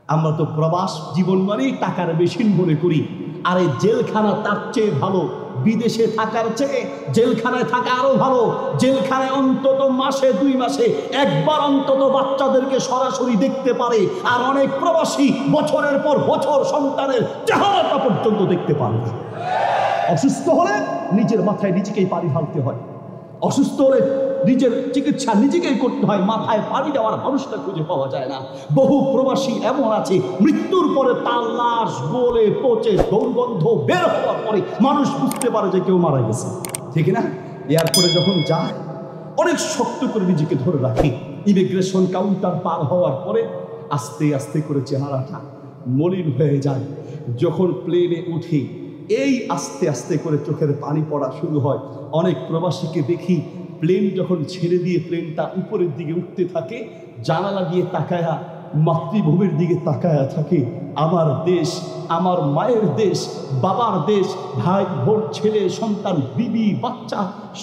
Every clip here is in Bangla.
আমরা তো প্রবাস জীবন মানেই টাকার মেশিন মনে করি। আর এই জেলখানা তার চেয়ে ভালো, বিদেশে থাকার চেয়ে জেলখানায় থাকা আরো ভালো। জেলখানায় অন্তত মাসে 2 মাসে একবার অন্তত বাচ্চাদেরকে সরাসরি দেখতে পারে, আর অনেক প্রবাসী বছরের পর বছর সন্তানের চেহারাটা পর্যন্ত দেখতে পারে না। অসুস্থ হলে নিজের মাথায় নিজেকেই পানি ঢালতে হয়, অসুস্থ হলে নিজের চিকিৎসা নিজেকেই করতে হয়, মাথায় পানি দেওয়ার মানুষটা খুঁজে পাওয়া যায় না। বহু প্রবাসী এমন আছে মৃত্যুর পরে তার লাশ গলে পচে দুর্গন্ধ বের হওয়ার পরে মানুষ বুঝতে পারে যে কেউ মারা গেছে, ঠিক না? এয়ারপোর্টে যখন যায় অনেক শক্ত করে নিজেকে ধরে রাখে। ইমিগ্রেশন কাউন্টার পার হওয়ার পরে আস্তে আস্তে করে চেহারাটা মলিন হয়ে যায়। যখন প্লেনে উঠে এই আস্তে আস্তে করে চোখের পানি পড়া শুরু হয়। অনেক প্রবাসীকে দেখি প্লেন যখন ছেড়ে দিয়ে প্লেনটা উপরের দিকে উঠতে থাকে, জানালা দিয়ে তাকায়া মাতৃভূমির দিকে তাকায়া থাকে। আমার দেশ, আমার মায়ের দেশ, বাবার দেশ, ভাই বোন, ছেলে সন্তান, বিবি বাচ্চা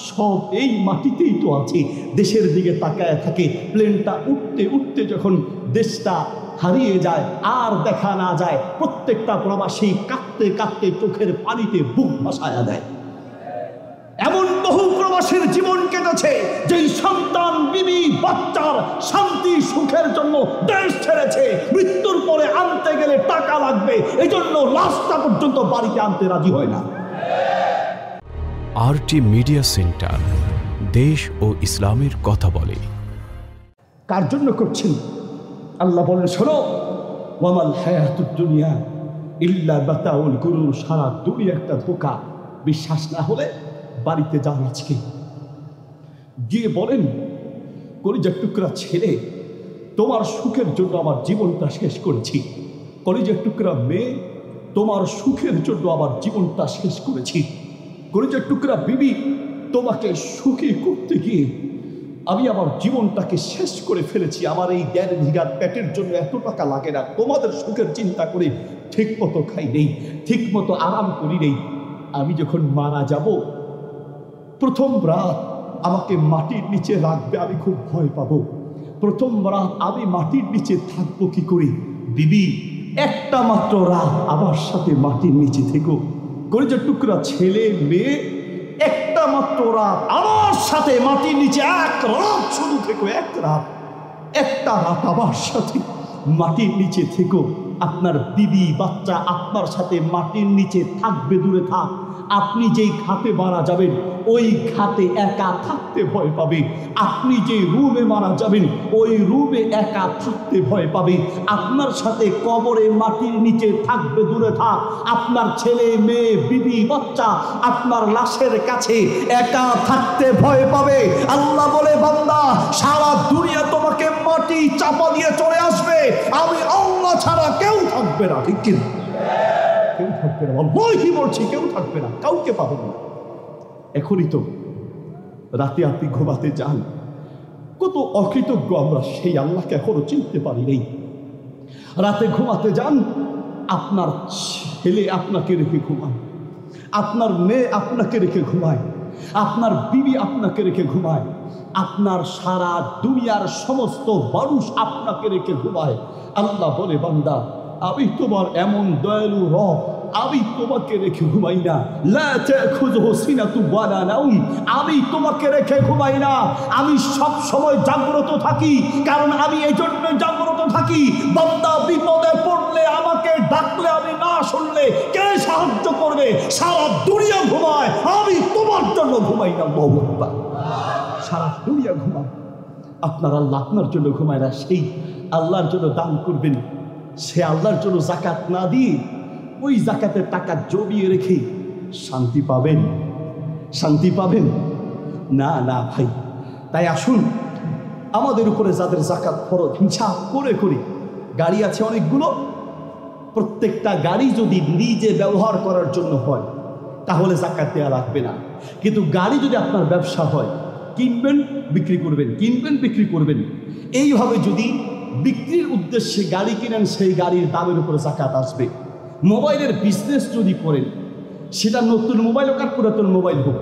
সব এই মাটিতেই তো আছে। দেশের দিকে তাকায়া থাকে। প্লেনটা উঠতে উঠতে যখন দেশটা হারিয়ে যায়, আর দেখা না যায়, প্রত্যেকটা প্রবাসী কাঁদতে কাঁদতে চোখের পানিতে বুক ভাসায়া দেয়। এমন বহু প্রবাসীর জীবন কেটেছে যেই সন্তান বিবি বাচ্চার শান্তি সুখের জন্য দেশ ছেড়েছে, মৃত্যুর পরে আনতে গেলে টাকা লাগবে, এই জন্য লাশটা পর্যন্ত বাড়িতে আনতে রাজি হয় না। আরটি মিডিয়া সেন্টার, দেশ ও ইসলামের কথা বলে। কার জন্য করছেন? আল্লাহ বলেন, শোনো, ওয়ামাল হায়াতুদ দুনিয়া ইল্লা মাতাউল গুরুর, সারা দুনিয়া একটা ধোঁকা। বিশ্বাস না হলে বাড়িতে যান, আজকে গিয়ে বলেন, কলিজার টুকরা ছেলে, তোমার সুখের জন্য আমার জীবনটা শেষ করেছি। কলিজার টুকরা মেয়ে, তোমার সুখের জন্য আমার জীবনটা শেষ করেছি। কলিজার টুকরা বিবি, তোমাকে সুখী করতে গিয়ে আমি আমার জীবনটাকে শেষ করে ফেলেছি। আমার এই 1.5 বিঘা পেটের জন্য এত টাকা লাগে না। তোমাদের সুখের চিন্তা করে ঠিক মতো খাই নেই, ঠিক মতো আরাম করি নেই। আমি যখন মারা যাব, প্রথম রাত আমাকে মাটির নিচে রাখবে, আমি খুব ভয় পাবো। প্রথম রাত আমি মাটির নিচে থাকবো কি করে? বিবি, একটা মাত্র রাত আমার সাথে মাটির নিচে থেকো। কলিজার টুকরা ছেলে মেয়ে, একটা মাত্র রাত আমার সাথে মাটির নিচে, এক রাত শুধু থেকো, এক রাত, একটা রাত আমার সাথে মাটির নিচে থেকো। আপনার বিবি বাচ্চা আপনার সাথে মাটির নিচে থাকবে, দূরে থাক। আপনি যেই খাতে মারা যাবেন ওই খাতে একা থাকতে ভয় পাবে। আপনি যে রুমে মারা যাবেন ওই রুমে একা থাকতে ভয় পাবে। আপনার সাথে কবরে মাটির নিচে থাকবে, দূরে থাক। আপনার ছেলে মেয়ে বিবি বাচ্চা আপনার লাশের কাছে একা থাকতে ভয় পাবে। আল্লাহ বলে, বান্দা, সারা দুনিয়া তোমাকে মাটি চাপা দিয়ে চলে আসবে, আমি আল্লাহ ছাড়া কেউ থাকবে না। ঠিক কিনা? কেউ থাকবে না। কি বলছি? কেউ থাকবে না, কাউকে পাবেন না। এখনই তো রাতে আপনি ঘুমাতে যান, কত অকৃতজ্ঞ আমরা, সেই আল্লাহকে এখনো চিনতে পারি নেই। রাতে ঘুমাতে যান, আপনার ছেলে আপনাকে রেখে ঘুমায়, আপনার মেয়ে আপনাকে রেখে ঘুমায়, আপনার বিবি আপনাকে রেখে ঘুমায়, আপনার সারা দুনিয়ার সমস্ত মানুষ আপনাকে রেখে ঘুমায়। আল্লাহ বলে, বান্দা, আমি তোমার এমন দয়ালু রব, আমি তোমাকে রেখে ঘুমাই না। লা তাখুযুহু সিনাতুন ওয়ালা নাওম, আমি তোমাকে রেখে ঘুমাই না। আমি সব সময় জাগ্রত থাকি। কারণ আমি এই জন্য জাগ্রত থাকি, বান্দা বিপদে পড়লে আমাকে ডাকলে আমি না শুনলে কে সাহায্য করবে? সারা দুনিয়া ঘুমায়, আমি তোমার জন্য ঘুমাই না। আল্লাহু আকবার। সারা দুনিয়া ঘুমায়, আপনার আল্লাহ আপনার জন্য ঘুমায় না। সেই আল্লাহর জন্য দান করবেন, সে আল্লাহর জন্য যাকাত না দিয়ে ওই যাকাতের টাকা জমিয়ে রেখে শান্তি পাবেন? শান্তি পাবেন না? না ভাই। তাই আসুন, আমাদের উপরে যাদের যাকাত ফরজ, হিসাব করে করে, গাড়ি আছে অনেকগুলো, প্রত্যেকটা গাড়ি যদি নিজে ব্যবহার করার জন্য হয় তাহলে যাকাত দেওয়া লাগবে না। কিন্তু গাড়ি যদি আপনার ব্যবসা হয়, কিনবেন বিক্রি করবেন, কিনবেন বিক্রি করবেন, এইভাবে যদি বিক্রির উদ্দেশ্যে গাড়ি কিনেন, সেই গাড়ির দামের উপরে যাকাত আসবে। মোবাইলের বিজনেস যদি করেন, সেটা নতুন মোবাইল হোক আর পুরাতন মোবাইল হোক,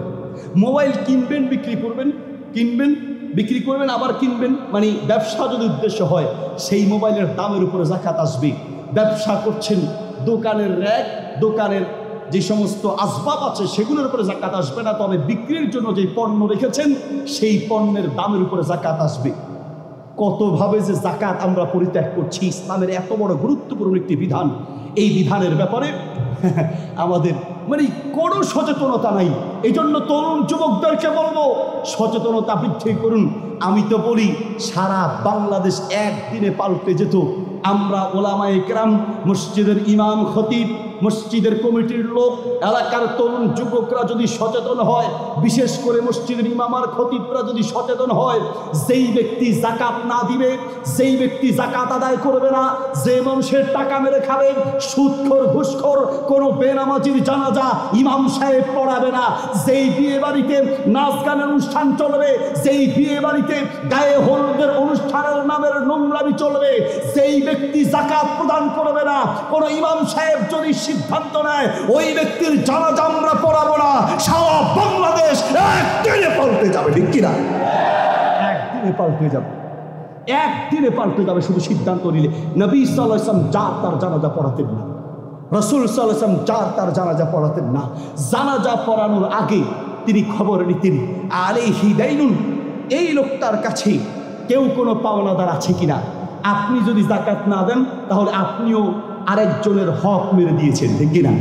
মোবাইল কিনবেন বিক্রি করবেন, কিনবেন বিক্রি করবেন আবার কিনবেন, মানে ব্যবসা যদি উদ্দেশ্য হয় সেই মোবাইলের দামের উপরে যাকাত আসবে। ব্যবসা করছেন, দোকানের র্যাক, দোকানের যে সমস্ত আসবাব আছে সেগুলোর উপরে যাকাত আসবে না, তবে বিক্রির জন্য যে পণ্য রেখেছেন সেই পণ্যের দামের উপরে যাকাত আসবে। কতভাবে যে যাকাত আমরা পরিত্যাগ করছি। ইসলামের এত বড় গুরুত্বপূর্ণ একটি বিধান, এই বিধানের ব্যাপারে আমাদের মানে কোনো সচেতনতা নাই। এই জন্য তরুণ যুবকদেরকে বলবো সচেতনতা বৃদ্ধি করুন। আমি তো বলি সারা বাংলাদেশ একদিনে পাল্টে যেত। আমরা ওলামায়ে কেরাম, মসজিদের ইমাম খতিব, মসজিদের কমিটির লোক, এলাকার তরুণ যুবকরা যদি সচেতন হয়, বিশেষ করে মসজিদের ইমাম আর খতিবরা যদি সচেতন হয়, যেই ব্যক্তি যাকাত না দিবে, যেই ব্যক্তি যাকাত আদায় করবে না, যে মানুষের টাকা মেরে খাবে, সুদখোর ঘুষখোর, কোনো বেনামাজির জানাজা ইমাম সাহেব পড়াবে না, যেই বিয়ে বাড়িতে নাচ গানের অনুষ্ঠান চলবে, যেই বিয়ে বাড়িতে গায়ে হলুদের অনুষ্ঠানের নামের নোংরামি চলবে, সেই ব্যক্তি যাকাত প্রদান করবে না, কোনো ইমাম সাহেব যদি সিদ্ধান্ত নেয় ওই ব্যক্তির জানাজা আমরা পড়াবো না, সারা বাংলাদেশ একদিনে পাল্টে যাবে। ঠিক কিনা? একদিনে পাল্টে যাবে, একদিনে পাল্টে যাবে শুধু সিদ্ধান্ত নিলে। নবী সাল্লাল্লাহু আলাইহি ওয়াসাল্লাম যার তার জানাজা পড়াতেন না, রাসূল সাল্লাল্লাহু আলাইহি ওয়াসাল্লাম যার তার জানাজা পড়াতেন না। জানাজা পড়ানোর আগে তিনি খবর নিতেন আলাইহি দাইনুন, এই লোকটার কাছে কেউ কোনো পাওনাদার আছে কিনা। আপনি যদি যাকাত না দেন তাহলে আপনিও আরেকজনের হক মেরে দিয়েছেন। ঠিক কিনা?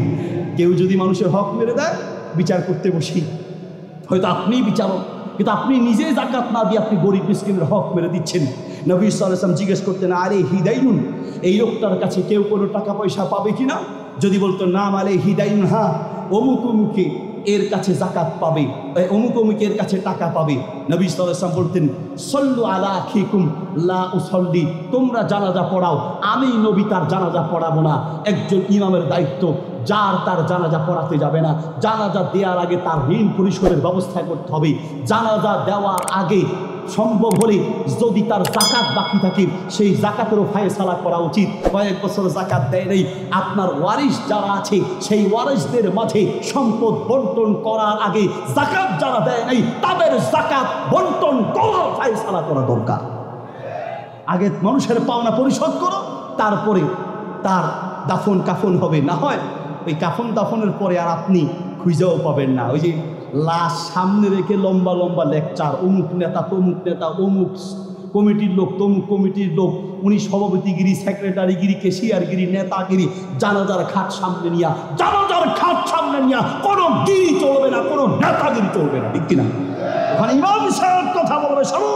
কেউ যদি মানুষের হক মেরে দেয়, বিচার করতে বসি, হয়তো আপনিই বিচারক, কিন্তু আপনি নিজে যাকাত না দিয়ে আপনি গরিব মিসকিনের হক মেরে দিচ্ছেন। নবী সাল্লাল্লাহু আলাইহি ওয়াসাল্লাম জিজ্ঞেস করতেন আলাইহি দাইনুন, এই লোকটার কাছে কেউ কোনো টাকা পয়সা পাবে কিনা। যদি বলতো নাম আলাইহি দাইনুন, হ্যাঁ অমুক অমুকে এর কাছে যাকাত পাবে, অমুক অমুকের কাছে টাকা পাবে, নবী সাল্লাল্লাহু আলাইহি ওয়াসাল্লাম বলতেন সল্লু আলা আখিকুম লা উসাল্লি, তোমরা জানাজা পড়াও, আমি নবী তার জানাজা পড়াবো না। একজন ইমামের দায়িত্ব যার তার জানাজা পড়াতে যাবে না। জানাজা দেওয়ার আগে তার ঋণ পরিশোধের ব্যবস্থা করতে হবে। জানাজা দেওয়ার আগে সম্ভব হলে যদি তার যাকাত বাকি থাকে সেই যাকাতেরও ফায়সালা করা উচিত। কয়েক বছর যাকাত দেয় নেই, আপনার ওয়ারিশ যারা আছে সেই ওয়ারিশদের মাঝে সম্পদ বন্টন করার আগে যাকাত যারা দেয় নেই তাদের যাকাত বন্টন করার ফায়সালা করা দরকার। আগে মানুষের পাওনা পরিশোধ করো, তারপরে তার দাফন কাফন হবে। না হয় ওই কাফন দাফনের পরে আর আপনি খুঁজেও পাবেন না। ওই যে লাশ সামনে রেখে লম্বা লম্বা লেকচার, অমুক নেতা তমুক নেতা, অমুক কমিটির লোক তমুক কমিটির লোক, উনি সভাপতিগিরি, সেক্রেটারিগিরি, কেশিয়ারগিরি, নেতাগিরি, জানাজার খাট সামনে নিয়া, জানাজার খাট সামনে নিয়া কোনো গিরি চলবে না, কোনো নেতাগিরি চলবে না। ঠিক কিনা? ওখানে ইমাম সাহেব কথা বলবে, শোনো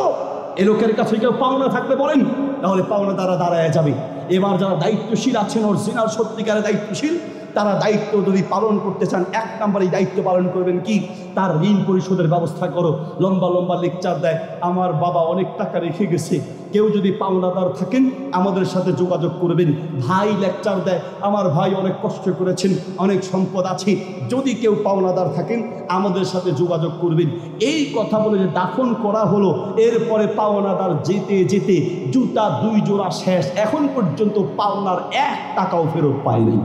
এ লোকের কাছে কেউ পাওনা থাকলে বলেন, তাহলে পাওনা তারা দাঁড়ায় যাবে। এবার যারা দায়িত্বশীল আছেন, অরিজিনাল সত্যিকারের দায়িত্বশীল, তারা দায়িত্ব যদি পালন করতে চান, এক নম্বরে দায়িত্ব পালন করবেন কি, তার ঋণ পরিশোধের ব্যবস্থা করো। লম্বা লম্বা লেকচার দেয়, আমার বাবা অনেক টাকা রেখে গেছে, কেউ যদি পাওনাদার থাকেন আমাদের সাথে যোগাযোগ করবেন। ভাই লেকচার দেয়, আমার ভাই অনেক কষ্ট করেছেন, অনেক সম্পদ আছে, যদি কেউ পাওনাদার থাকেন আমাদের সাথে যোগাযোগ করবেন। এই কথা বলে যে দাফন করা হলো, এরপরে পাওনাদার যেতে যেতে জুতা 2 জোড়া শেষ, এখন পর্যন্ত পাওনার 1 টাকাও ফেরত পায়নি।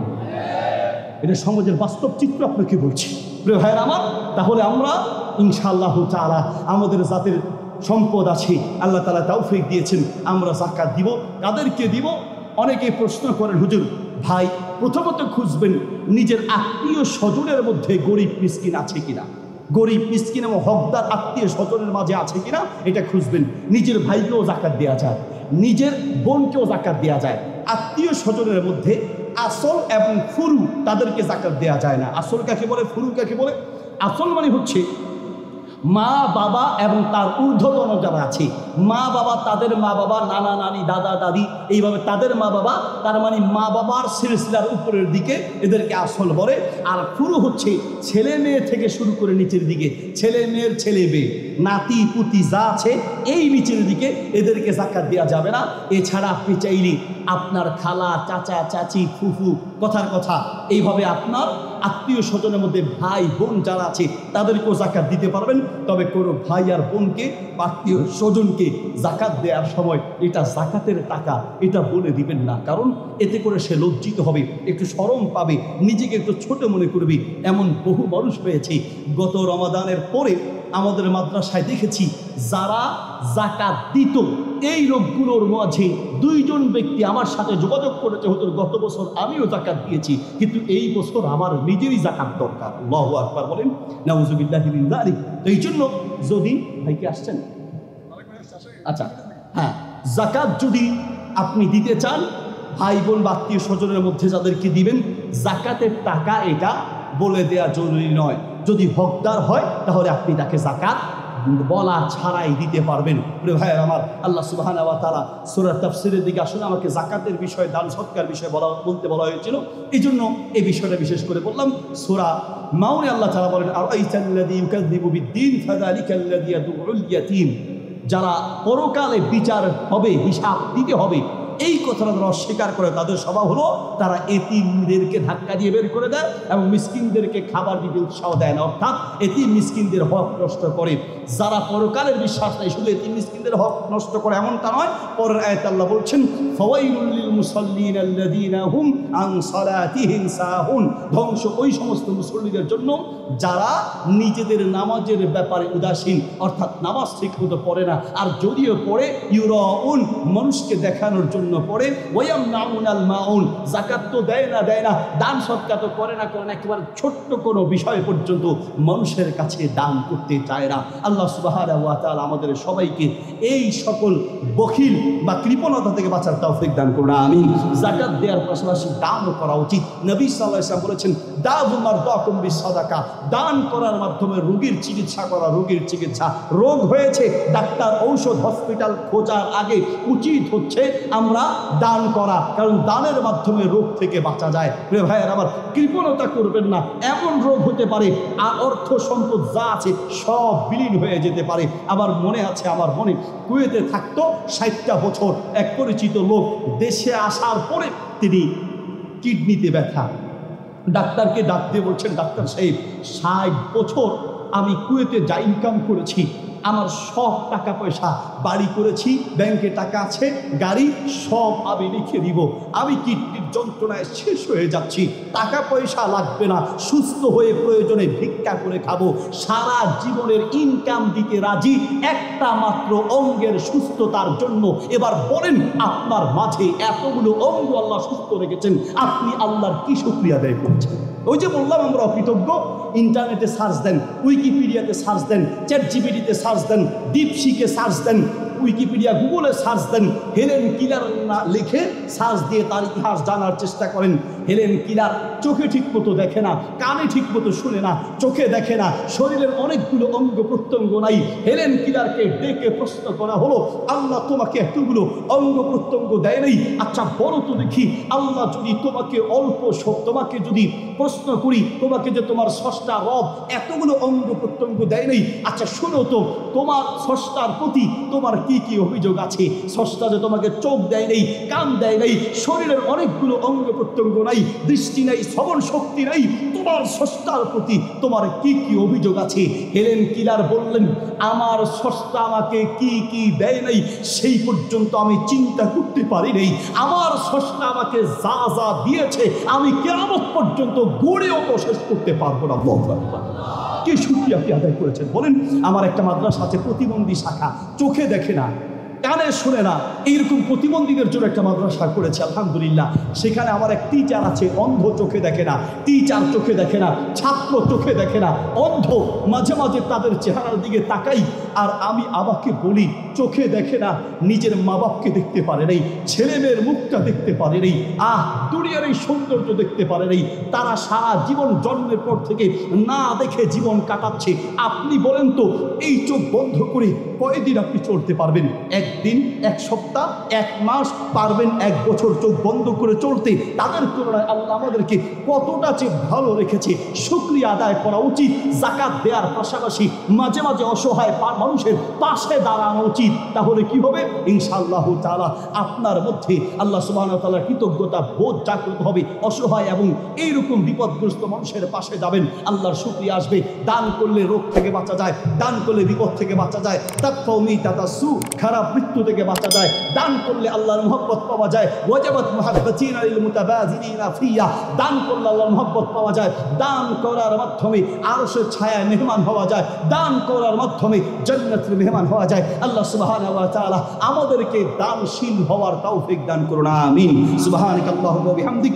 এটা সমাজের বাস্তব চিত্র আপনাকে বলছি প্রিয় ভাইয়ের আমার। তাহলে আমরা ইনশাআল্লাহ তাআলা আমাদের জাতের সম্পদ আছে, আল্লাহ তাআলা তৌফিক দিয়েছেন, আমরা যাকাত দিব। কাদেরকে দিব? অনেকে প্রশ্ন করেন, হুজুর ভাই প্রথমত খুঁজবেন নিজের আত্মীয় স্বজনের মধ্যে গরিব মিসকিন আছে কিনা, গরিব মিসকিন এবং হকদার আত্মীয় স্বজনের মাঝে আছে কিনা এটা খুঁজবেন। নিজের ভাইকেও যাকাত দেওয়া যায়, নিজের বোনকেও যাকাত দেওয়া যায়। আত্মীয় স্বজনের মধ্যে আসল এবং ফুরু তাদেরকে যাকাত দেওয়া যায় না। আসল কাকে বলে, ফুরু কাকে বলে? আসল মানে হচ্ছে মা বাবা এবং তার ঊর্ধ্বতন যারা আছে, মা বাবা, তাদের মা বাবা, নানা নানি, দাদা দাদি, এইভাবে তাদের মা বাবা, তার মানে মা বাবার সিলসিলার উপরের দিকে এদেরকে আসল বলে। আর ফুরু হচ্ছে ছেলে মেয়ে থেকে শুরু করে নিচের দিকে, ছেলে মেয়ের ছেলে মেয়ে, নাতি পুতি যা আছে এই নিচের দিকে এদেরকে যাকাত দেওয়া যাবে না। এছাড়া আপনি চাইলে আপনার খালা, চাচা, চাচি, ফুফু, কথার কথা এইভাবে আপনার আত্মীয় স্বজনের মধ্যে ভাই বোন যারা আছে তাদেরকেও যাকাত দিতে পারবেন। তবে কোনো ভাই আর বোনকে, আত্মীয় স্বজনকে যাকাত দেওয়ার সময় এটা যাকাতের টাকা এটা বলে দিবেন না, কারণ এতে করে সে লজ্জিত হবে, একটু শরম পাবে, নিজেকে একটু ছোট মনে করবে। এমন বহু মানুষ হয়েছে গত রমাদানের পরে আমাদের মাদ্রাসায় দেখেছি যারা যাকাত দিত এই লোকগুলোর মাঝে 2 জন ব্যক্তি আমার সাথে যোগাযোগ করেছে, হুজুর গত বছর আমিও যাকাত দিয়েছি, কিন্তু এই বছর আমার নিজেরই যাকাত দরকার। আল্লাহু আকবার বলেন, নাউযুবিল্লাহি মিন যালিক। তো এই জন্য যদি ভাই কি আসছেন, আচ্ছা হ্যাঁ, যাকাত যদি আপনি দিতে চান, ভাই বোন বা আত্মীয় স্বজনের মধ্যে যাদেরকে দিবেন, যাকাতের টাকা এটা বলে দেওয়া জরুরি নয়। যদি হকদার হয় তাহলে আপনি তাকে যাকাত বলা ছাড়াই দিতে পারবেন। প্রিয় ভাইয়ের আমার, আল্লাহ সুবহানাহু ওয়া তাআলা সূরা তাফসীরের দিকে আসলে আমাকে যাকাতের বিষয়ে, দান সৎকার বিষয়ে বলতে বলা হয়েছিল, এই জন্য এই বিষয়টা বিশেষ করে বললাম। সূরা মাউনে আল্লাহ তাআলা বলেন, আরাইতাল্লাযী ইউকাযযিবু বিদ্দীন ফাযালিকাল্লাযী ইয়াদউল ইয়াতীম। যারা পরকালে বিচার হবে, হিসাব দিতে হবে, এই কথাটা যারা অস্বীকার করে তাদের স্বভাব হলো তারা এতিমদেরকে ধাক্কা দিয়ে বের করে দেয় এবং মিসকিনদেরকে খাবার দিতে উৎসাহ দেয় না, অর্থাৎ এতিম মিসকিনদের হক নষ্ট করে। যারা পরকালের বিশ্বাস নেই, শুধু এতিম মিসকিনদের হক নষ্ট করে এমনটা নয়। পরের আয়াতে আল্লাহ বলছেন, ফাওয়াইলুল লিল মুসাল্লিন আল্লাযীনা হুম আন সালাতিহিম সাহুন। ধ্বংস ওই সমস্ত মুসল্লিদের জন্য যারা নিজেদের নামাজের ব্যাপারে উদাসীন, অর্থাৎ নামাজ ঠিকমতো পড়ে না, আর যদিও পড়ে ইউরাউন, মানুষকে দেখানোর জন্য পড়ে, ওয়ায়ামনাউনাল মাউন, যাকাত তো দেয় না, দান সদকা তো করে না, একেবারে ছোট্ট কোনো বিষয় পর্যন্ত মানুষের কাছে দান করতে চায় না। আল্লাহ সুবহানাহু ওয়া তাআলা আমাদের সবাইকে এই সকল বখিল বা কৃপণতা থেকে বাঁচার তৌফিক দান করুন, আমিন। যাকাত দেওয়ার পাশাপাশি দানও করা উচিত। নবী সাল্লাল্লাহু আলাইহি ওয়াসাল্লাম বলেছেন, দাউ মারদাকুম বিসসাদাকা, দান করার মাধ্যমে রোগীর চিকিৎসা করা। রোগীর চিকিৎসা, রোগ হয়েছে, ডাক্তার ঔষধ হসপিটাল খোঁজার আগে উচিত হচ্ছে আমরা দান করা, কারণ দানের মাধ্যমে রোগ থেকে বাঁচা যায়। প্রিয় ভাইয়ের আমার, কৃপণতা করবেন না। এমন রোগ হতে পারে আর অর্থ সম্পদ যা আছে সব বিলীন হয়ে যেতে পারে। আমার মনে আছে, আমার মনে কুয়েতে থাকতো 60টা বছর এক পরিচিত লোক, দেশে আসার পরে তিনি কিডনিতে ব্যথা, ডাক্তারকে ডাক দিয়ে বলছেন, ডাক্তার সাহেব 60 বছর আমি কুয়েতে যা ইনকাম করেছি, আমার সব টাকা পয়সা, বাড়ি করেছি, ব্যাংকে টাকা আছে, গাড়ি সব আমি লিখে দিব, আমি কিডনির যন্ত্রণায় শেষ হয়ে যাচ্ছি, টাকা পয়সা লাগবে না, সুস্থ হয়ে প্রয়োজনে ভিক্ষা করে খাবো, সারা জীবনের ইনকাম দিতে রাজি একটা মাত্র অঙ্গের সুস্থতার জন্য। এবার বলেন, আপনার মাঝে এতগুলো অঙ্গ আল্লাহ সুস্থ রেখেছেন, আপনি আল্লাহর কি শুকরিয়া আদায় করছেন? ওই যে বললাম আমরা অকৃতজ্ঞ। ইন্টারনেটে সার্চ দেন, উইকিপিডিয়াতে সার্চ দেন, চ্যাটজিপিটিতে সার্চ দেন, ডিপসিকে সার্চ দেন, উইকিপিডিয়া গুগলে সার্চ দেন, হেলেন কিলার লিখে সার্চ দিয়ে তার ইতিহাস জানার চেষ্টা করেন। হেলেন কিলার চোখে ঠিক মতো দেখে না, কানে ঠিক মতো শুনে না, চোখে দেখে না, শরীরের অনেকগুলো অঙ্গ প্রত্যঙ্গ নাই। হেলেন কিলারকে ডেকে প্রশ্ন করা হলো, আল্লাহ তোমাকে এতগুলো অঙ্গ প্রত্যঙ্গ দেয় নাই, আচ্ছা বলো তো দেখি, আল্লাহ যদি তোমাকে তোমাকে যদি প্রশ্ন করি, তোমাকে যে তোমার স্রষ্টা রব এতগুলো অঙ্গ প্রত্যঙ্গ দেয় নাই, আচ্ছা শোনো তো, তোমার স্রষ্টার প্রতি তোমার কি কি অভিযোগ আছে? স্রষ্টা যে তোমাকে চোখ দেয় নাই, কান দেয় নাই, শরীরের অনেকগুলো অঙ্গ প্রত্যঙ্গ নাই, দৃষ্টি নাই, শ্রবণ শক্তি নাই, তোমার স্রষ্টার প্রতি তোমার কি কি অভিযোগ আছে? হেলেন কিলার বললেন, আমার স্রষ্টা আমাকে কি কি দেয় নাই সেই পর্যন্ত আমি চিন্তা করতে পারি নাই। আমার স্রষ্টা আমাকে যা যা দিয়েছে আমি কিয়ামত পর্যন্ত গড়েও তো শেষ করতে পারবো না। কি শুকরিয়া আপনি আদায় করেছেন বলেন? আমার একটা মাদ্রাসা আছে, প্রতিবন্ধী শাখা, চোখে দেখে না, কানে শুনে না, এইরকম প্রতিবন্ধীদের জন্য একটা মাদ্রাসা করেছে, আলহামদুলিল্লাহ। সেখানে আমার এক টিচার আছে, অন্ধ, চোখে দেখে না, টিচার চোখে দেখে না, ছাত্র চোখে দেখে না, অন্ধ। মাঝে মাঝে তাদের চেহারার দিকে তাকাই আর আমি আমাকে বলি, চোখে দেখে না, নিজের মা বাপকে দেখতে পারে নাই, ছেলে মেয়ের মুখটা দেখতে পারে নাই, দুনিয়ার এই সৌন্দর্য দেখতে পারে নাই, তারা সারা জীবন জন্মের পর থেকে না দেখে জীবন কাটাচ্ছে। আপনি বলেন তো, এই চোখ বন্ধ করে কয়দিন আপনি চলতে পারবেন? একদিন, এক সপ্তাহ, এক মাস পারবেন? 1 বছর চোখ বন্ধ করে চলতে? তাদের তুলনায় আল্লাহ আমাদেরকে কতটা যে ভালো রেখেছে, শুকরিয়া আদায় করা উচিত। যাকাত দেওয়ার পাশাপাশি মাঝে মাঝে অসহায় মানুষের পাশে দাঁড়ানো উচিত। তাহলে কি হবে? ইনশাআল্লাহ তাআলা আপনার মধ্যে আল্লাহ সুবহানাহু ওয়া তাআলার কৃতজ্ঞতা বোধ জাগ্রত হবে। অসহায় এবং এইরকম বিপদগ্রস্ত মানুষের পাশে যাবেন, আল্লাহর শুকরিয়া আসবে। দান করলে রোগ থেকে বাঁচা যায়, দান করলে বিপদ থেকে বাঁচা যায়। তাকফাউমি তাতাসু, খারাপ মৃত্যু থেকে বাঁচা যায়, দান করলে আল্লাহর মহব্বত পাওয়া যায়। ওয়াজাবাত মুহাব্বাতিনা লিল মুতাবাযিলিনা ফিয়া, দান করলে আল্লাহর মহব্বত পাওয়া যায়। দান করার মাধ্যমে আরশের ছায়ায় মেহমান হওয়া যায়, দান করার মাধ্যমে জান্নাতের মেহমান হওয়া যায়। আল্লাহ সুবহানাহু ওয়া তাআলা আমাদেরকে দানশীল হওয়ার তৌফিক দান করুন, আমিন। সুবহানাকাল্লাহুম্মা ওয়া বিহামদিক